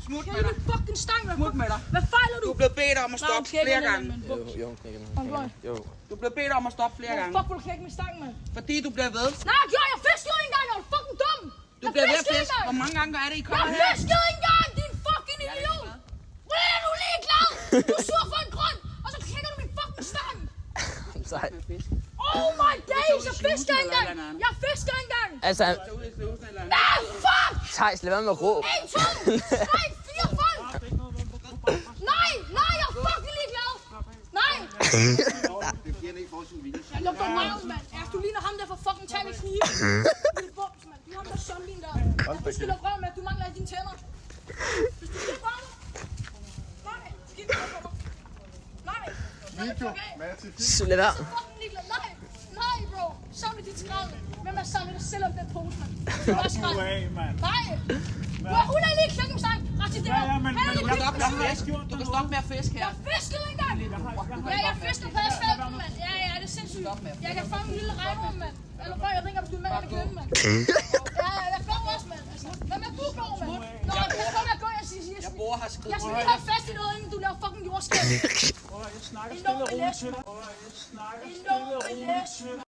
Smut Kan med du dig. fucking stang med? Smut med dig. Hvad fejler du? Du er blevet bedt om at stoppe flere gange. Jo, knækker den. Jo. Du er blevet bedt om at stoppe flere gange. Fuck, vil du knække min stang med? Fordi du bliver ved. Nej, jeg fiskede ikke engang, jeg er fucking dum. Du bliver ved at fiske. Hvor mange gange er det, I kommer her? Jeg fiskede ikke engang, din fucking idiot. Hvordan er du ligeglad? Du er sur for en grund, og så knækker du min fucking stang. Sej. Oh my days, jeg fisker ikke engang. Jeg fisker ikke engang. Altså, Nej, fuck. Thijs, lad være med at råbe. 1, 2, 3, 4 folk. Nej, jeg er fucking ligeglad. Nej. Jeg lugter meget, mand. Du ligner ham der fra fucking Tag med knive. Du er bums, mand. Du er ham der zombien der. Du skal lukke røv med, du mangler dine tænder. Hvis du skal bare. Nej, skidt på mig. Nej. Så lad være. Fucking ligeglad. Nej, bro. Samle dit skrald. Hvem er samlet dig selv om den pose, mand? Du er skrald. Nej. Hun er lige klækken sang. Du kan stoppe med at fiske her. Jeg fiskede ikke engang. Ja, jeg fisker på asfalten, mand. Ja, det er sindssygt. Jeg kan fange en lille regnrum, mand. Eller bare, jeg ringer, hvis du er med i køben, mand. Ja, jeg går også, mand. Hvem er du, går, mand? Nå, jeg kommer og går, jeg siger. Jeg bor her skridt. Jeg skal lige have fast i noget, inden du laver fucking jordskab. Jeg snakker stille og roligt til dig. Jeg snakker stille og roligt til dig.